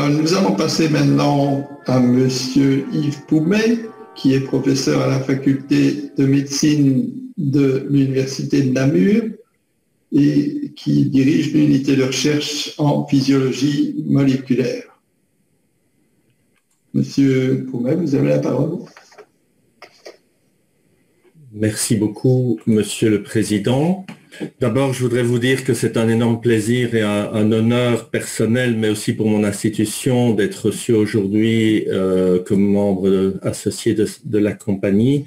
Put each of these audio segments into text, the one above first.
Nous allons passer maintenant à Monsieur Yves Poumet, qui est professeur à la faculté de médecine de l'Université de Namur et qui dirige l'unité de recherche en physiologie moléculaire. Monsieur Poumet, vous avez la parole. Merci beaucoup, Monsieur le Président. D'abord, je voudrais vous dire que c'est un énorme plaisir et un honneur personnel, mais aussi pour mon institution, d'être reçu aujourd'hui comme membre associé de la compagnie.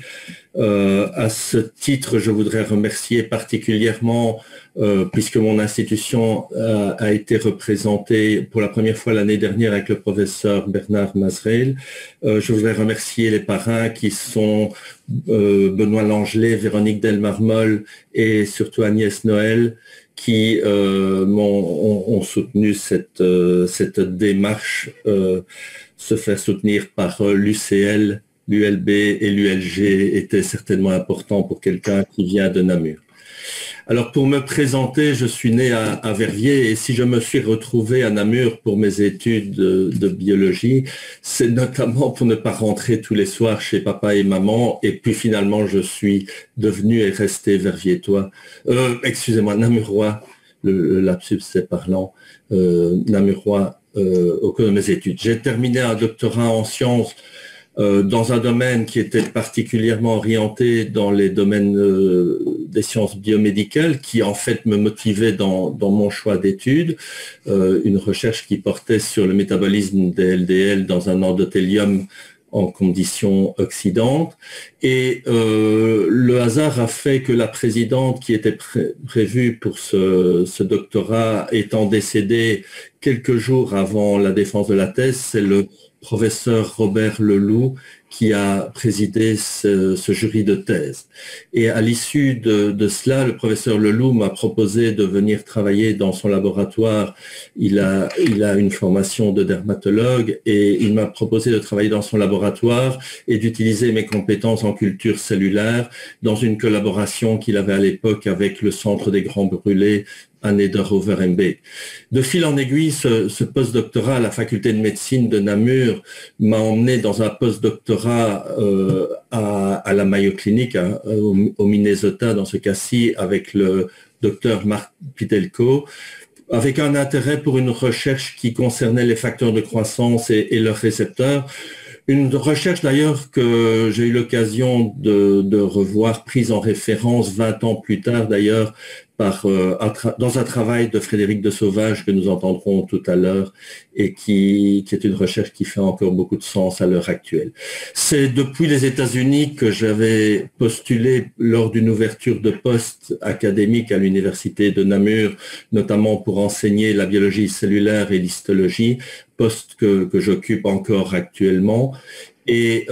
À ce titre, je voudrais remercier particulièrement, puisque mon institution a été représentée pour la première fois l'année dernière avec le professeur Bernard Mazerel. Je voudrais remercier les parrains qui sont Benoît Langelet, Véronique Delmarmol et surtout Agnès Noël, qui ont soutenu cette démarche, se faire soutenir par l'UCL, l'ULB et l'ULG était certainement important pour quelqu'un qui vient de Namur. Alors pour me présenter, je suis né à Verviers et si je me suis retrouvé à Namur pour mes études de biologie, c'est notamment pour ne pas rentrer tous les soirs chez papa et maman et puis finalement je suis devenu et resté verviétois, namurois, le lapsus c'est parlant, namurois au cours de mes études. J'ai terminé un doctorat en sciences dans un domaine qui était particulièrement orienté dans les domaines des sciences biomédicales, qui en fait me motivait dans mon choix d'études, une recherche qui portait sur le métabolisme des LDL dans un endothélium en conditions oxydantes. Et le hasard a fait que la présidente qui était prévue pour ce doctorat étant décédée quelques jours avant la défense de la thèse, c'est le professeur Robert Leloup qui a présidé ce jury de thèse. Et à l'issue de cela, le professeur Leloup m'a proposé de venir travailler dans son laboratoire. Il a une formation de dermatologue et il m'a proposé de travailler dans son laboratoire et d'utiliser mes compétences en culture cellulaire dans une collaboration qu'il avait à l'époque avec le Centre des Grands Brûlés à Neder-Overembeek. De fil en aiguille, ce post-doctorat à la faculté de médecine de Namur m'a emmené dans un post-doctorat à la Mayo Clinic, au Minnesota, dans ce cas-ci, avec le docteur Marc Pitelko, avec un intérêt pour une recherche qui concernait les facteurs de croissance et leurs récepteurs. Une recherche d'ailleurs que j'ai eu l'occasion de revoir prise en référence 20 ans plus tard d'ailleurs dans un travail de Frédéric de Sauvage que nous entendrons tout à l'heure et qui est une recherche qui fait encore beaucoup de sens à l'heure actuelle. C'est depuis les États-Unis que j'avais postulé lors d'une ouverture de poste académique à l'université de Namur, notamment pour enseigner la biologie cellulaire et l'histologie, poste que j'occupe encore actuellement. Et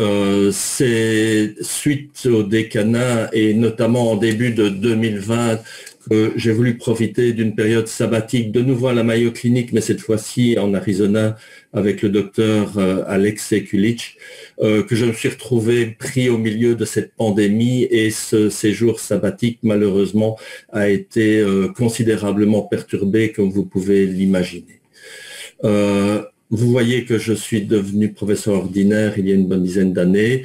c'est suite au décanat et notamment en début de 2020 que j'ai voulu profiter d'une période sabbatique de nouveau à la Mayo Clinic, mais cette fois-ci en Arizona avec le docteur Alex Sekulic, que je me suis retrouvé pris au milieu de cette pandémie et ce séjour sabbatique malheureusement a été considérablement perturbé comme vous pouvez l'imaginer. Vous voyez que je suis devenu professeur ordinaire il y a une bonne dizaine d'années.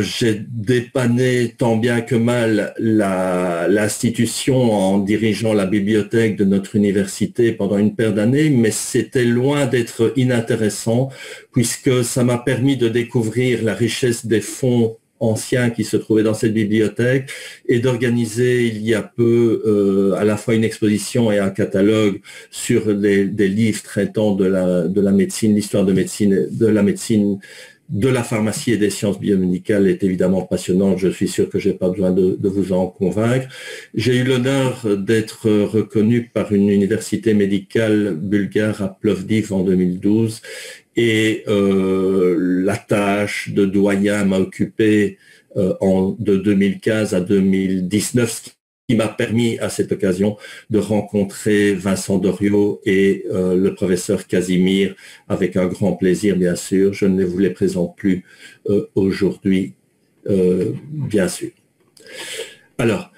J'ai dépanné tant bien que mal l'institution en dirigeant la bibliothèque de notre université pendant une paire d'années, mais c'était loin d'être inintéressant puisque ça m'a permis de découvrir la richesse des fonds anciens qui se trouvaient dans cette bibliothèque et d'organiser il y a peu à la fois une exposition et un catalogue sur des livres traitant de la médecine, l'histoire de médecine, de la médecine, de la pharmacie et des sciences biomédicales est évidemment passionnante. Je suis sûr que je n'ai pas besoin de vous en convaincre. J'ai eu l'honneur d'être reconnu par une université médicale bulgare à Plovdiv en 2012 et la tâche de doyen m'a occupé de 2015 à 2019, ce qui m'a permis à cette occasion de rencontrer Vincent Doriot et le professeur Casimir avec un grand plaisir, bien sûr. Je ne vous les présente plus aujourd'hui, bien sûr. Alors,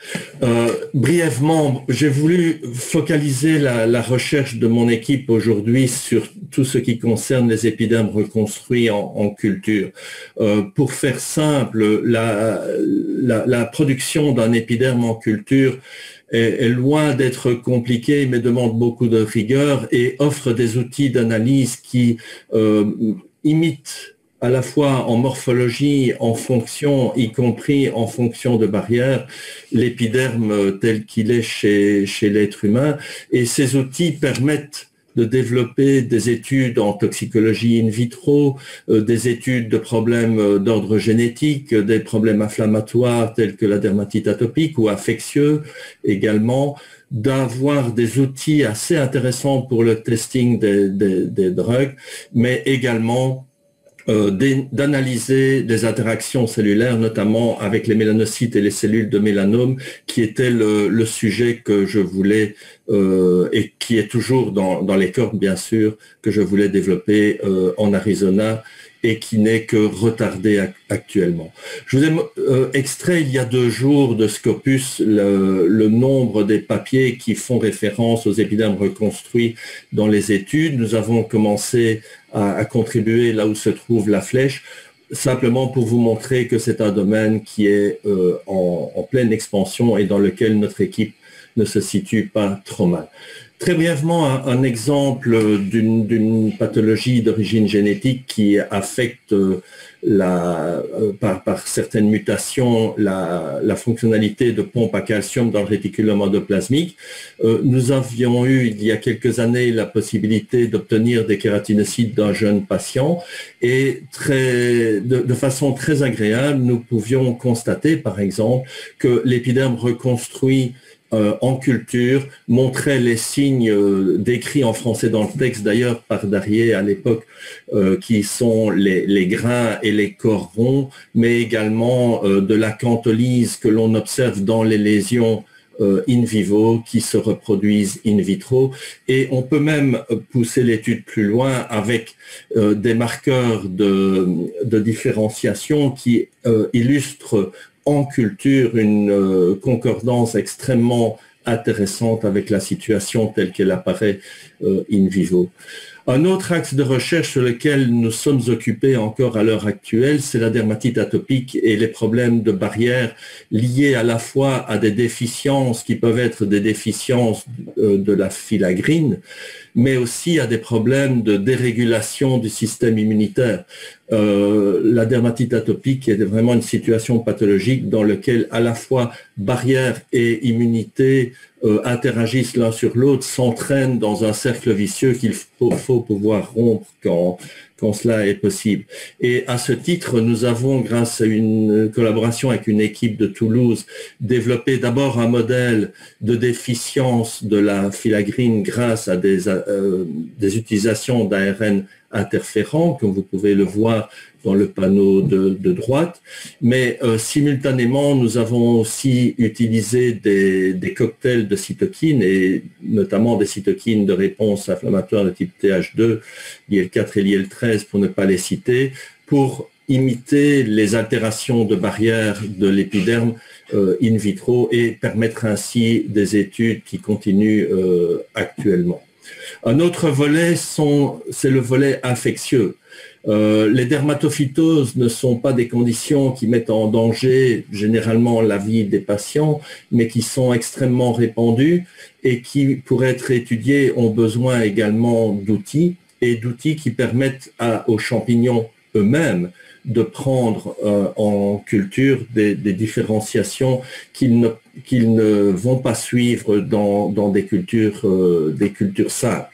brièvement, j'ai voulu focaliser la recherche de mon équipe aujourd'hui sur tout ce qui concerne les épidermes reconstruits en culture. Pour faire simple, la production d'un épiderme en culture est loin d'être compliquée, mais demande beaucoup de rigueur et offre des outils d'analyse qui imitent à la fois en morphologie, en fonction, y compris en fonction de barrières, l'épiderme tel qu'il est chez l'être humain. Et ces outils permettent de développer des études en toxicologie in vitro, des études de problèmes d'ordre génétique, des problèmes inflammatoires tels que la dermatite atopique ou infectieux également, d'avoir des outils assez intéressants pour le testing des drogues, mais également d'analyser des interactions cellulaires, notamment avec les mélanocytes et les cellules de mélanome, qui était le sujet que je voulais, et qui est toujours dans les cordes, bien sûr, que je voulais développer en Arizona et qui n'est que retardé actuellement. Je vous ai extrait il y a 2 jours de Scopus le nombre des papiers qui font référence aux épidermes reconstruits dans les études. Nous avons commencé à contribuer là où se trouve la flèche, simplement pour vous montrer que c'est un domaine qui est en pleine expansion et dans lequel notre équipe ne se situe pas trop mal. Très brièvement, un exemple d'une pathologie d'origine génétique qui affecte par certaines mutations la fonctionnalité de pompe à calcium dans le réticulum endoplasmique. Nous avions eu il y a quelques années la possibilité d'obtenir des kératinocytes d'un jeune patient et de façon très agréable, nous pouvions constater par exemple que l'épiderme reconstruit en culture, montrait les signes décrits en français dans le texte, d'ailleurs par Darier à l'époque, qui sont les grains et les corps ronds, mais également de la cantolyse que l'on observe dans les lésions in vivo qui se reproduisent in vitro. Et on peut même pousser l'étude plus loin avec des marqueurs de différenciation qui illustrent en culture une concordance extrêmement intéressante avec la situation telle qu'elle apparaît in vivo. Un autre axe de recherche sur lequel nous sommes occupés encore à l'heure actuelle, c'est la dermatite atopique et les problèmes de barrières liés à la fois à des déficiences qui peuvent être des déficiences de la filagrine, mais aussi à des problèmes de dérégulation du système immunitaire. La dermatite atopique est vraiment une situation pathologique dans laquelle à la fois barrière et immunité interagissent l'un sur l'autre, s'entraînent dans un cercle vicieux qu'il faut pouvoir rompre quand cela est possible. Et à ce titre, nous avons, grâce à une collaboration avec une équipe de Toulouse, développé d'abord un modèle de déficience de la filagrine grâce à des utilisations d'ARN interférents, comme vous pouvez le voir dans le panneau de droite, mais simultanément, nous avons aussi utilisé des cocktails de cytokines, et notamment des cytokines de réponse inflammatoire de type TH2, IL4 et l'IL13 pour ne pas les citer, pour imiter les altérations de barrières de l'épiderme in vitro et permettre ainsi des études qui continuent actuellement. Un autre volet, c'est le volet infectieux. Les dermatophytoses ne sont pas des conditions qui mettent en danger généralement la vie des patients, mais qui sont extrêmement répandues et qui, pour être étudiées, ont besoin également d'outils et d'outils qui permettent aux champignons eux-mêmes de prendre en culture des différenciations qu'ils ne vont pas suivre dans des cultures simples.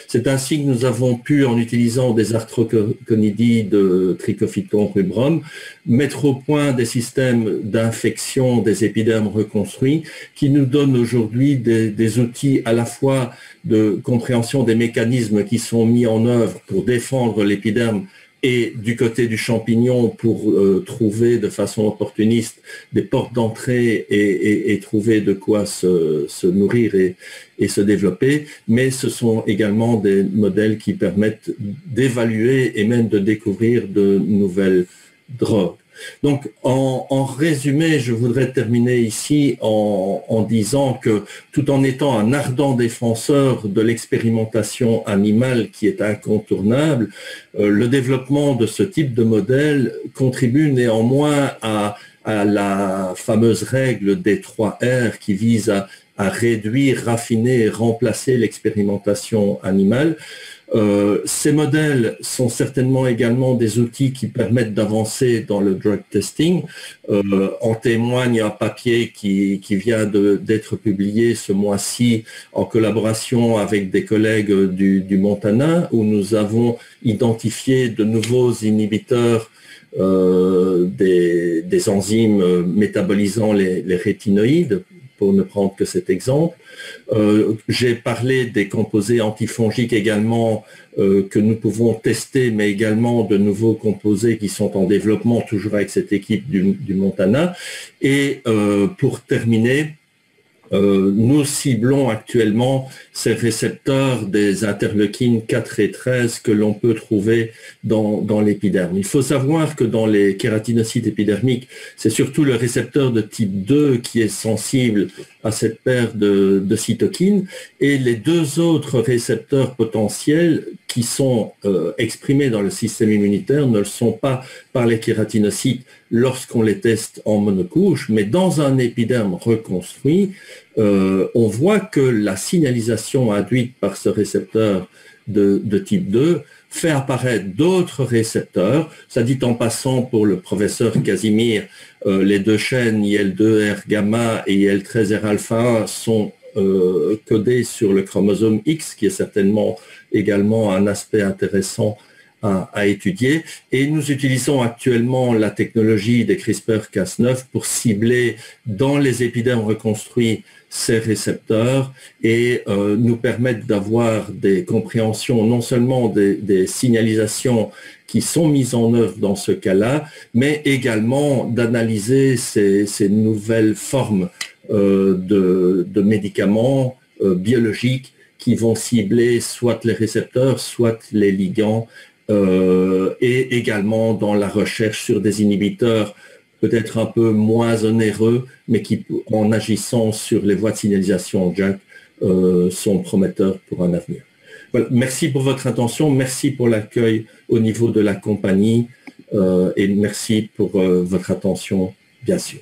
C'est ainsi que nous avons pu, en utilisant des arthroconidies de Trichophyton rubrum, mettre au point des systèmes d'infection des épidermes reconstruits qui nous donnent aujourd'hui des outils à la fois de compréhension des mécanismes qui sont mis en œuvre pour défendre l'épiderme et du côté du champignon pour trouver de façon opportuniste des portes d'entrée et trouver de quoi se nourrir et se développer, mais ce sont également des modèles qui permettent d'évaluer et même de découvrir de nouvelles drogues. Donc, en résumé, je voudrais terminer ici en disant que tout en étant un ardent défenseur de l'expérimentation animale qui est incontournable, le développement de ce type de modèle contribue néanmoins à la fameuse règle des 3 R qui vise à réduire, raffiner et remplacer l'expérimentation animale. Ces modèles sont certainement également des outils qui permettent d'avancer dans le drug testing. En témoigne un papier qui vient d'être publié ce mois-ci en collaboration avec des collègues du Montana, où nous avons identifié de nouveaux inhibiteurs des enzymes métabolisant les rétinoïdes, pour ne prendre que cet exemple. J'ai parlé des composés antifongiques également que nous pouvons tester, mais également de nouveaux composés qui sont en développement, toujours avec cette équipe du Montana. Et pour terminer, nous ciblons actuellement ces récepteurs des interleukines 4 et 13 que l'on peut trouver dans l'épiderme. Il faut savoir que dans les kératinocytes épidermiques, c'est surtout le récepteur de type 2 qui est sensible à cette paire de cytokines, et les 2 autres récepteurs potentiels qui sont exprimés dans le système immunitaire ne le sont pas par les kératinocytes lorsqu'on les teste en monocouche, mais dans un épiderme reconstruit, on voit que la signalisation induite par ce récepteur de type 2 fait apparaître d'autres récepteurs. Ça dit en passant, pour le professeur Casimir, les 2 chaînes IL2R gamma et IL13R alpha 1 sont codés sur le chromosome X, qui est certainement également un aspect intéressant à étudier. Et nous utilisons actuellement la technologie des CRISPR-Cas9 pour cibler dans les épidermes reconstruits ces récepteurs et nous permettre d'avoir des compréhensions non seulement des signalisations qui sont mises en œuvre dans ce cas-là, mais également d'analyser ces nouvelles formes de médicaments biologiques qui vont cibler soit les récepteurs, soit les ligands, et également dans la recherche sur des inhibiteurs peut-être un peu moins onéreux, mais qui, en agissant sur les voies de signalisation JAK, sont prometteurs pour un avenir. Voilà. Merci pour votre attention, merci pour l'accueil au niveau de la compagnie, et merci pour votre attention, bien sûr.